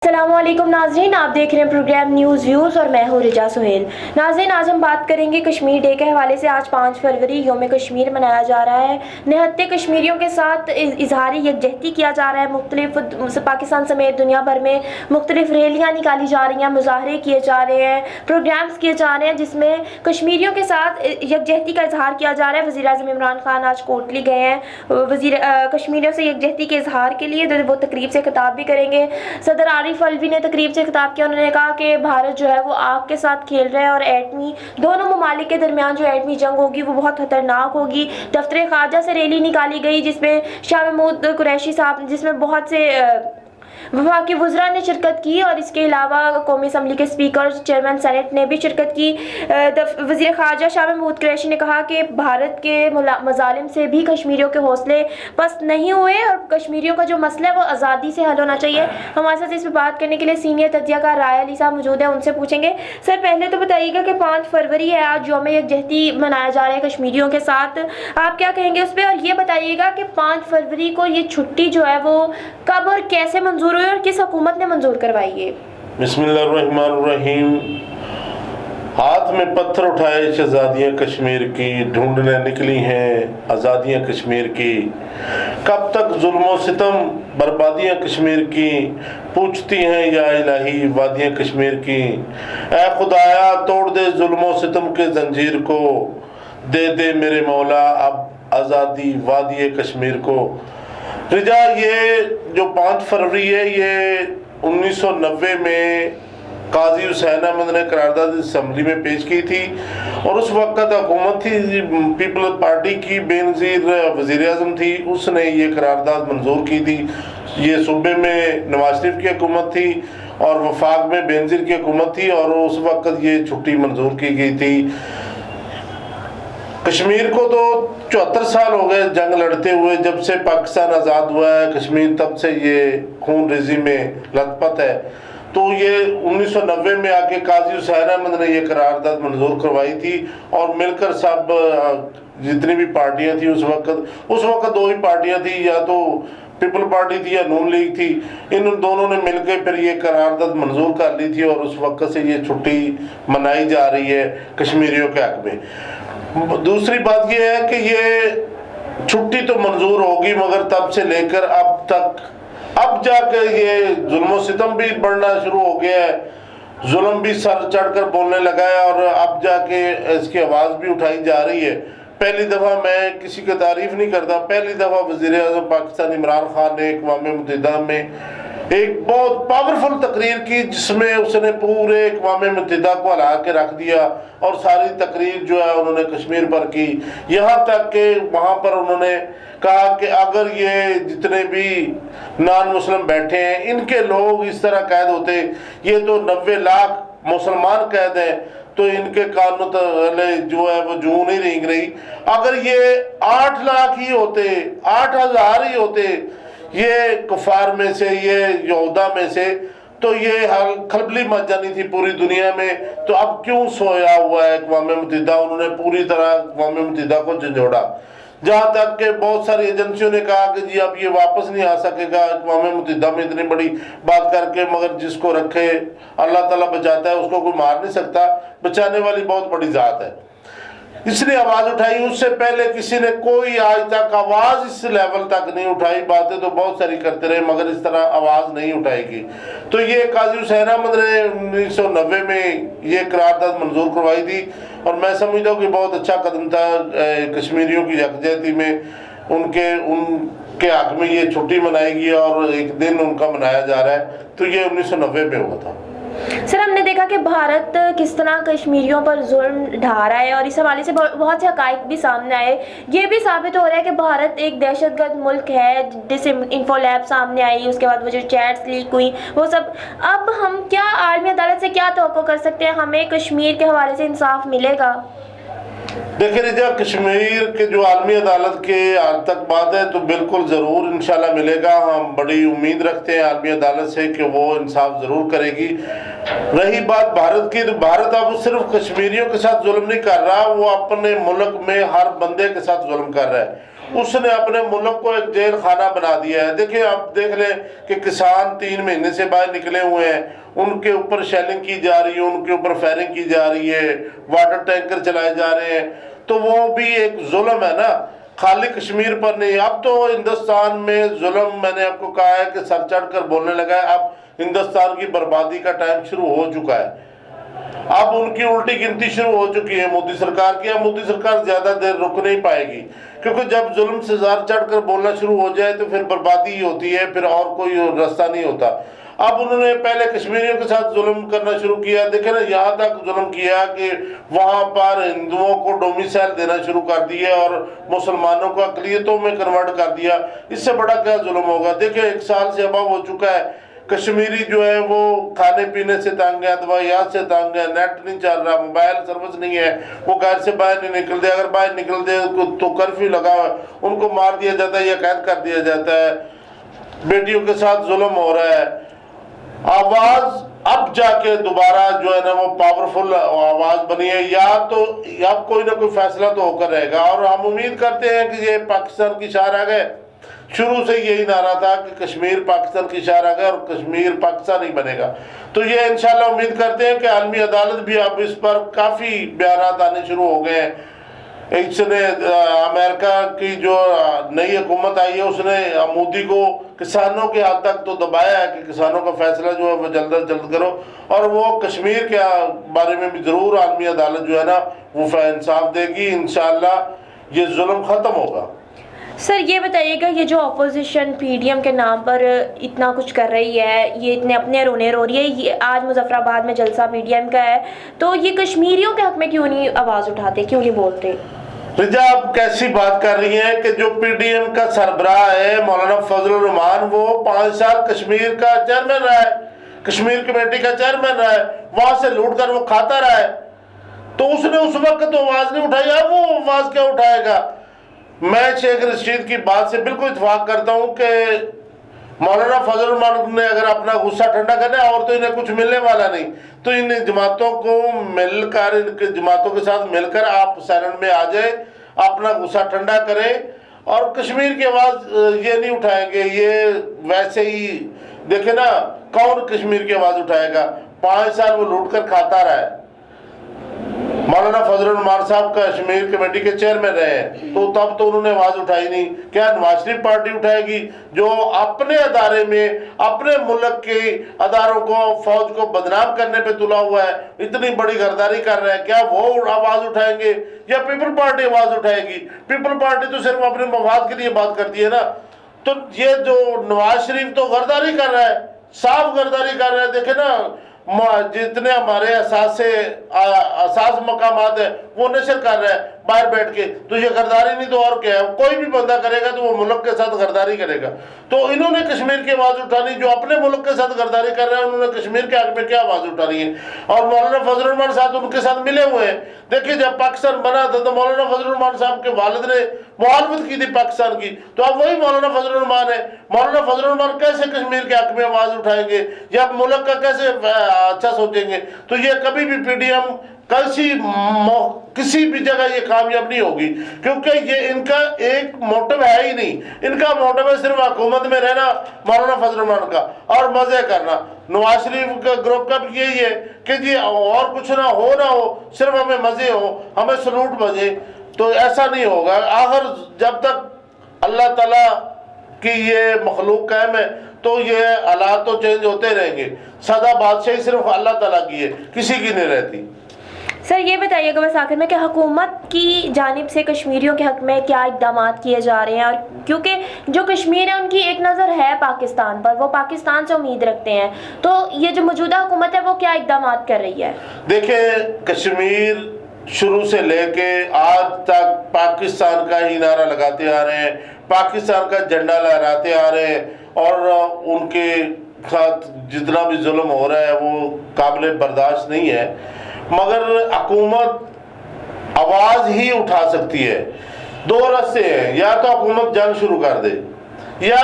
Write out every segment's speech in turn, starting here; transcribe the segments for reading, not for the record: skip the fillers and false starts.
अस्सलाम वालेकुम नाज़रीन, आप देख रहे हैं प्रोग्राम न्यूज़ व्यूज़ और मैं हूँ रिजा सुहेल। नाज़रीन, आज हम बात करेंगे कश्मीर डे के हवाले से। आज 5 फरवरी यौम कश्मीर मनाया जा रहा है। निहत्ते कश्मीरियों के साथ इजहार यकजहती किया जा रहा है। मुख्तलिफ पाकिस्तान समेत दुनिया भर में मुख्तलिफ रैलियाँ निकाली जा रही हैं, मुजाहरे किए जा रहे हैं, प्रोग्राम्स किए जा रहे हैं जिसमें कश्मीरियों के साथ यकजहती का इजहार किया जा रहा है। वज़ीर-ए-आज़म इमरान खान आज कोटली गए हैं कश्मीरियों से यकजहती के इजहार के लिए, तो वो तकरीब से खिताब भी करेंगे। सदर आरिफ अलवी ने तकरीब से खिताब किया। उन्होंने कहा कि भारत जो है वो आग के साथ खेल रहा है और एटमी दोनों ममालिक के दरमियान जो एटमी जंग होगी वो बहुत खतरनाक होगी। दफ्तर खारजा से रैली निकाली गई जिसमें शाह महमूद कुरैशी साहब, जिसमें बहुत से वफाकी वज़रा ने शिरकत की और इसके अलावा कौमी असम्बली के स्पीकर, चेयरमैन सेनेट ने भी शिरकत की। वज़ीर ख़ारजा शाह महमूद कुरैशी ने कहा कि भारत के मज़ालिम से भी कश्मीरियों के हौसले पस्त नहीं हुए और कश्मीरियों का जो मसला है वो आज़ादी से हल होना चाहिए। हमारे साथ इस पर बात करने के लिए सीनियर तज्ज़ियाकार राया अली साहब मौजूद है, उनसे पूछेंगे। सर, पहले तो बताइएगा कि 5 फरवरी है, आज यौम यकजहती मनाया जा रहा है कश्मीरियों के साथ, आप क्या कहेंगे उस पर? और ये बताइएगा कि 5 फरवरी को ये छुट्टी जो है वो कब और कैसे मंजूर हुई और किस हुकूमत ने मंजूर करवाई है? बिस्मिल्लाहिर्रहमानिर्रहीम। हाथ में पत्थर उठाए शहजादियाँ कश्मीर की, ढूंढने निकली हैं आज़ादियाँ कश्मीर की। कब तक जुल्म सितम बर्बादियाँ कश्मीर की, पूछती हैं या इलाही वादियाँ कश्मीर की। ऐ खुदाया तोड़ दे जुल्म सितम के जंजीर को, दे दे मेरे मौला अब आज़ादी वादी कश्मीर को। रिजा, ये जो 5 फरवरी है ये 1990 में काजी हुसैन अहमद ने करारदाद असम्बली में पेश की थी और उस वक्त हुकूमत थी पीपल्स पार्टी की, बेनज़ीर वज़ीर आज़म थी, उसने ये करारदाद मंजूर की थी। ये सूबे में नवाज शरीफ की हुकूमत थी और वफाक में बेनज़ीर की हुकूमत थी और उस वक्त ये छुट्टी मंजूर की गई थी। कश्मीर को तो 74 साल हो गए जंग लड़ते हुए, जब से पाकिस्तान आज़ाद हुआ है कश्मीर तब से ये खून रेजी में लथपथ है। तो ये 1990 में आके काजी हुसैन अहमद ने ये करारदाद मंजूर करवाई थी और मिलकर सब जितनी भी पार्टियां थी उस वक्त 2 ही पार्टियां थी, या तो पीपल पार्टी थी या नून लीग थी। इन दोनों ने मिलकर फिर ये करारदाद मंजूर कर ली थी और उस वक्त से ये छुट्टी मनाई जा रही है कश्मीरियों के हक में। दूसरी बात ये है कि ये छुट्टी तो मंजूर होगी मगर तब से लेकर अब तक, अब जाकर ये जुल्म सितम भी बढ़ना शुरू हो गया है, जुल्म भी सर चढ़कर बोलने लगा है और अब जाके इसकी आवाज़ भी उठाई जा रही है। पहली दफ़ा, मैं किसी की तारीफ नहीं करता, पहली दफ़ा वज़ीर आज़म पाकिस्तान इमरान खान ने अक़वाम मुत्तहिदा में एक बहुत पावरफुल तकरीर की जिसमें उसने पूरे अक़वाम मुत्तहिदा को हिला के रख दिया और सारी तकरीर जो है उन्होंने कश्मीर पर की। यहाँ तक कि वहाँ पर उन्होंने कहा कि अगर ये जितने भी नॉन मुस्लिम बैठे हैं इनके लोग इस तरह कैद होते, ये तो 90 लाख मुसलमान कैद हैं, तो इनके कानून जो है वो जूं नहीं रेंग रही। अगर ये 8 लाख ही होते, 8,000 ही होते ये कुफार में से, ये यहूदा में से, तो ये खलबली मच जानी थी पूरी दुनिया में। तो अब क्यों सोया हुआ है अक़वाम मुत्तहिदा? उन्होंने पूरी तरह अक़वाम मुत्तहिदा को झंझोड़ा, जहाँ तक कि बहुत सारी एजेंसियों ने कहा कि जी अब ये वापस नहीं आ सकेगा अक़वाम मुत्तहिदा में इतनी बड़ी बात करके, मगर जिसको रखे अल्लाह ताला बचाता है, उसको कोई मार नहीं सकता, बचाने वाली बहुत बड़ी ज़ात है। इसने आवाज़ उठाई, उससे पहले किसी ने कोई आज तक आवाज़ इस लेवल तक नहीं उठाई। बातें तो बहुत सारी करते रहे मगर इस तरह आवाज़ नहीं उठाएगी। तो ये काजी हुसैन अहमद ने 1990 में ये करारदाद मंजूर करवाई थी और मैं समझता हूँ कि बहुत अच्छा कदम था कश्मीरियों की यकजहती में। उनके हक में ये छुट्टी मनाएगी और एक दिन उनका मनाया जा रहा है, तो ये 1990 में हुआ था। सर, हमने देखा कि भारत किस तरह कश्मीरियों पर जुल्म ढा रहा है और इस हवाले से बहुत से हक़ाइक़ भी सामने आए। ये भी साबित हो रहा है कि भारत एक दहशतगर्द मुल्क है, जिससे इंफोलैब सामने आई, उसके बाद वो जो चैट्स लीक हुई वो सब। अब हम क्या आलमी अदालत से क्या तवक्को कर सकते हैं? हमें कश्मीर के हवाले से इंसाफ मिलेगा? देखिए रिजा, कश्मीर के जो आलमी अदालत के आज तक बात है तो बिल्कुल ज़रूर इंशाल्लाह मिलेगा। हम बड़ी उम्मीद रखते हैं आलमी अदालत से कि वो इंसाफ ज़रूर करेगी। रही बात भारत की, तो भारत अब सिर्फ कश्मीरियों के साथ जुल्म नहीं कर रहा, वो अपने मुल्क में हर बंदे के साथ जुल्म कर रहा है। उसने अपने मुल्क को एक जेल खाना बना दिया है। देखिए आप देख लें कि किसान 3 महीने से बाहर निकले हुए हैं, उनके ऊपर शेलिंग की जा रही है, उनके ऊपर फायरिंग की जा रही है, वाटर टैंकर चलाए जा रहे हैं, तो वो भी एक जुल्म है ना, खाली कश्मीर पर नहीं। अब तो हिंदुस्तान में जुल्म, मैंने आपको कहा है कि सर चढ़ कर बोलने लगा है। अब हिंदुस्तान की बर्बादी का टाइम शुरू हो चुका है, अब उनकी उल्टी गिनती शुरू हो चुकी है मोदी सरकार की। अब मोदी सरकार ज्यादा देर रुक नहीं पाएगी, क्योंकि जब जुल्म से सर चढ़कर बोलना शुरू हो जाए तो फिर बर्बादी ही होती है, फिर और कोई रास्ता नहीं होता। अब उन्होंने पहले कश्मीरियों के साथ जुल्म करना शुरू किया, देखे ना, यहाँ तक जुल्म किया कि वहां पर हिंदुओं को डोमिसाइल देना शुरू कर दिया और मुसलमानों को अकलियतों में कन्वर्ट कर दिया। इससे बड़ा क्या जुल्म होगा। देखिए 1 साल से अबव हो चुका है, कश्मीरी जो है वो खाने पीने से तंग है, दवाइयात से तंग है, नेट नहीं चल रहा, मोबाइल सर्विस नहीं है, वो घर से बाहर नहीं निकलते, अगर बाहर निकलते तो कर्फ्यू लगा हुआ है, उनको मार दिया जाता है या कैद कर दिया जाता है, बेटियों के साथ जुल्म हो रहा है। आवाज अब जाके दोबारा जो है ना वो पावरफुल आवाज बनी है, या तो अब कोई ना कोई फैसला तो होकर रहेगा। और हम उम्मीद करते हैं कि ये पाकिस्तान की शार आ गए, शुरू से यही नारा था कि कश्मीर पाकिस्तान की शार आ गया और कश्मीर पाकिस्तान ही बनेगा। तो ये इंशाल्लाह उम्मीद करते हैं कि आलमी अदालत भी अब इस पर काफ़ी बयान आने शुरू हो गए हैं। इसने अमेरिका की जो नई हुकूमत आई है उसने मोदी को किसानों के हद तक तो दबाया है कि किसानों का फैसला जो है वो जल्द अज जल्द करो, और वो कश्मीर के बारे में भी ज़रूर आलमी अदालत जो है ना वो इंसाफ देगी। इंशाल्लाह ये जुल्म ख़त्म होगा। सर ये बताइएगा, ये जो अपोजिशन पीडीएम के नाम पर इतना कुछ कर रही है, ये इतने अपने रोने रो रही है, ये आज मुजफ्फराबाद में जलसा पीडीएम का है, तो ये कश्मीरियों के हक में क्यों नहीं आवाज़ उठाते, क्यों नहीं बोलते? रिजा आप कैसी बात कर रही हैं कि जो पीडीएम का सरबराह है मौलाना फजलुर रहमान, वो 5 साल कश्मीर का चेयरमैन रहा है, कश्मीर कमेटी का चेयरमैन रहा है, वहां से लूट कर वो खाता रहा है, तो उसने उस वक्त तो आवाज नहीं उठाई, अब वो आवाज क्या उठाएगा। मैं शेख रशीद की बात से बिल्कुल इत्तेफाक करता हूँ कि मौलाना फजलुर रहमान ने अगर अपना गुस्सा ठंडा करना है और तो इन्हें कुछ मिलने वाला नहीं, तो इन जमातों को मिलकर, इनके जमातों के साथ मिलकर आप सैलन में आ जाए, अपना गुस्सा ठंडा करें और कश्मीर की आवाज़ ये नहीं उठाएंगे। ये वैसे ही देखे ना, कौन कश्मीर की आवाज़ उठाएगा। 5 साल वो लूट कर खाता रहा है। मौलाना फजलुर रहमान साहब कश्मीर कमेटी के चेयरमैन रहे हैं, तो तब तो उन्होंने आवाज उठाई नहीं। क्या नवाज शरीफ पार्टी उठाएगी जो अपने अदारे में अपने मुल्क के अदारों को, फौज को बदनाम करने पे तुला हुआ है, इतनी बड़ी गरदारी कर रहा है, क्या वो आवाज उठाएंगे या पीपल पार्टी आवाज उठाएगी? पीपल पार्टी तो सिर्फ अपने मफाद के लिए बात करती है ना। तो ये जो नवाज शरीफ तो गरदारी कर रहा है, साफ गरदारी कर रहा है। देखे ना, जितने हमारे असास मकामात है वो नशर कर रहा है बाहर बैठ के, तो ये गरदारी नहीं तो और क्या है। कोई भी बंदा करेगा तो वो मुल्क के साथ गरदारी करेगा। तो इन्होंने कश्मीर की आवाज़ उठानी, जो अपने मुल्क के साथ गरदारी कर रहे हैं, उन्होंने कश्मीर के हक में क्या आवाज़ उठानी है। और मौलाना फजलुर रहमान साहब उनके साथ मिले हुए हैं। देखिए जब पाकिस्तान बना था तो मौलाना फजलुर रहमान साहब के वालिद ने मुखालफत की थी पाकिस्तान की, तो अब वही मौलाना फजलुर रहमान है। मौलाना फजलुर रहमान कैसे कश्मीर के हक में आवाज़ उठाएंगे या मुल्क का कैसे अच्छा सोचेंगे? तो ये कभी भी पीडीएम किसी भी जगह ये कामयाब नहीं होगी, क्योंकि ये इनका एक मोटिव है ही नहीं। इनका मोटिव है सिर्फ हुकूमत में रहना, मौलाना फजलुर रहमान का, और मजे करना। नवाज शरीफ का ग्रुप का भी यही है कि जी और कुछ ना हो, सिर्फ हमें मजे हो, हमें सलूट बजे। तो ऐसा नहीं होगा। आखिर जब तक अल्लाह ताला की ये मखलूक कायम है तो ये हालात तो चेंज होते रहेंगे। सदा बादशाही सिर्फ अल्लाह ताला की है, किसी की नहीं रहती। सर ये बताइएगा बस आखिर में कि हुकूमत की जानिब से कश्मीरियों के हक में क्या इक़दाम किए जा रहे हैं, और क्योंकि जो कश्मीर है उनकी एक नज़र है पाकिस्तान पर, वो पाकिस्तान से उम्मीद रखते हैं, तो ये जो मौजूदा हुकूमत है वो क्या इक़दाम कर रही है? देखिए कश्मीर शुरू से लेके आज तक पाकिस्तान का ही नारा लगाते आ रहे हैं, पाकिस्तान का झंडा लहराते आ रहे हैं, और उनके साथ जितना भी जुल्म हो रहा है वो काबिल बर्दाश्त नहीं है। मगर हुकूमत आवाज़ ही उठा सकती है। 2 रास्ते हैं, या तो हुकूमत जंग शुरू कर दे, या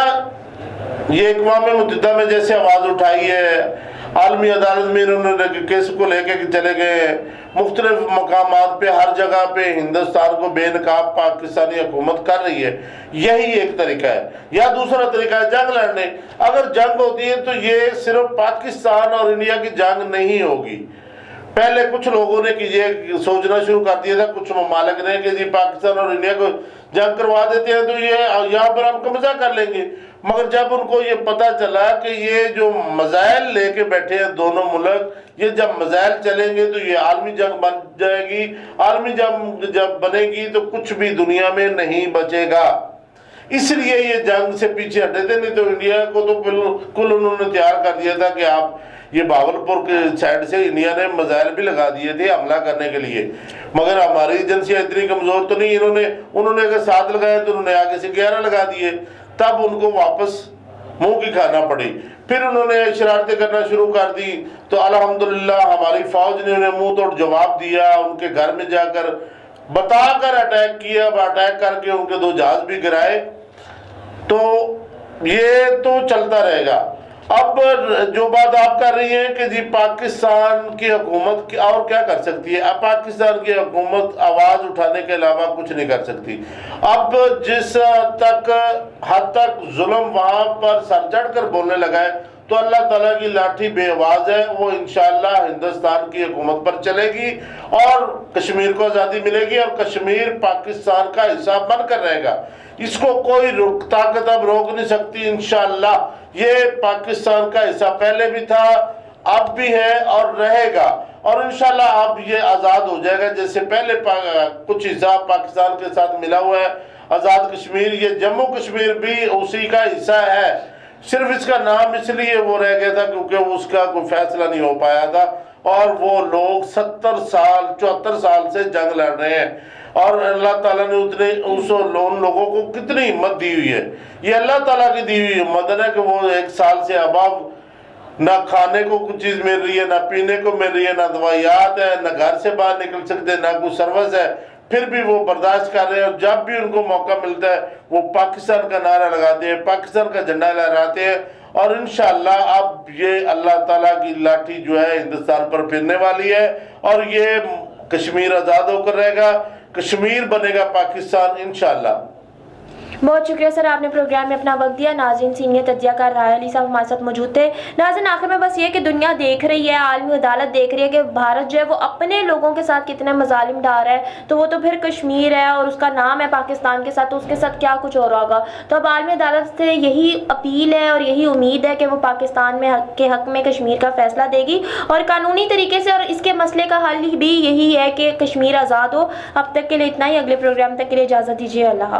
ये अक़वाम मुत्तहिदा में जैसे आवाज़ उठाई है, आलमी अदालत में इन्होंने केस को लेके चले गए हैं। मुख्तलिफ मकामात पे हर जगह पे हिंदुस्तान को बेनकाब पाकिस्तानी हुकूमत कर रही है। यही एक तरीका है, या दूसरा तरीका है जंग लड़ने। अगर जंग होती है तो ये सिर्फ पाकिस्तान और इंडिया की जंग नहीं होगी। पहले कुछ लोगों ने कि ये सोचना शुरू कर दिया था, कुछ ममालिक ने, कि जी पाकिस्तान और इंडिया को जंग करवा देते हैं तो ये यहाँ पर हम कब्जा कर लेंगे। मगर जब उनको ये पता चला कि ये जो मज़ाइल लेके बैठे हैं दोनों मुल्क, ये जब मज़ाइल चलेंगे तो ये आलमी जंग बन जाएगी। आलमी जंग जब बनेगी तो कुछ भी दुनिया में नहीं बचेगा। इसलिए ये जंग से पीछे हटे थे, नहीं तो इंडिया को तो बिल्कुल उन्होंने तैयार कर दिया था कि आप ये बावलपुर के साइड से इंडिया ने मिसाइल भी लगा दिए थे हमला करने के लिए। मगर हमारी एजेंसियां इतनी कमजोर तो नहीं, उन्होंने अगर 7 लगाए तो उन्होंने आगे से 11 लगा दिए, तब उनको वापस मुंह की खाना पड़ी। फिर उन्होंने शरारतें करना शुरू कर दी तो अल्हम्दुलिल्लाह हमारी फौज ने उन्हें मुंह तोड़ जवाब दिया। उनके घर में जाकर बताकर अटैक किया, अटैक करके उनके 2 जहाज भी गिराए। तो ये तो चलता रहेगा। अब जो बात आप कर रही हैं कि जी पाकिस्तान की हुकूमत और क्या कर सकती है, अब पाकिस्तान की हुकूमत आवाज उठाने के अलावा कुछ नहीं कर सकती। अब जिस हद तक जुल्म वहां पर सर चढ़ कर बोलने लगा है, तो अल्लाह ताला की लाठी बेआवाज है, वो इंशाअल्लाह हिंदुस्तान की हुकूमत पर चलेगी और कश्मीर को आज़ादी मिलेगी और कश्मीर पाकिस्तान का हिस्सा बनकर रहेगा। इसको कोई ताकत अब रोक नहीं सकती। इंशाअल्लाह ये पाकिस्तान का हिस्सा पहले भी था, अब भी है और रहेगा, और इंशाअल्लाह अब ये आज़ाद हो जाएगा। जैसे पहले कुछ हिस्सा पाकिस्तान के साथ मिला हुआ है आज़ाद कश्मीर, ये जम्मू कश्मीर भी उसी का हिस्सा है। सिर्फ इसका नाम इसलिए वो रह गया था क्योंकि उसका कोई फैसला नहीं हो पाया था, और वो लोग 74 साल से जंग लड़ रहे हैं। और अल्लाह ताला ने उन लोगों को कितनी हिम्मत दी हुई है। ये अल्लाह ताला की दी हुई हिम्मत है कि वो 1 साल से अब ना खाने को कुछ चीज़ मिल रही है, ना पीने को मिल रही है, ना दवाइयात है, ना घर से बाहर निकल सकते, ना कोई सर्विस है, फिर भी वो बर्दाश्त कर रहे हैं। और जब भी उनको मौका मिलता है वो पाकिस्तान का नारा लगाते हैं, पाकिस्तान का झंडा लहराते हैं। और इंशाअल्लाह अब ये अल्लाह ताला की लाठी जो है हिंदुस्तान पर फिरने वाली है और ये कश्मीर आज़ाद होकर रहेगा, कश्मीर बनेगा पाकिस्तान इंशाअल्लाह। बहुत शुक्रिया सर, आपने प्रोग्राम में अपना वक्त दिया। नाज़रीन, सीनियर तज्ज़ियाकार राय अली साहब हमारे साथ मौजूद थे। नाज़रीन, आखिर में बस ये कि दुनिया देख रही है, आलमी अदालत देख रही है कि भारत जो है वो अपने लोगों के साथ कितने मजालिम डाल रहा है, तो वो तो फिर कश्मीर है और उसका नाम है पाकिस्तान के साथ, तो उसके साथ क्या कुछ हो रहा होगा। तो अब आलमी अदालत से यही अपील है और यही उम्मीद है कि वो पाकिस्तान में हक में कश्मीर का फैसला देगी और कानूनी तरीके से, और इसके मसले का हल भी यही है कि कश्मीर आज़ाद हो। अब तक के लिए इतना ही, अगले प्रोग्राम तक के लिए इजाज़त दीजिए। अल्लाह हाफ़िज़।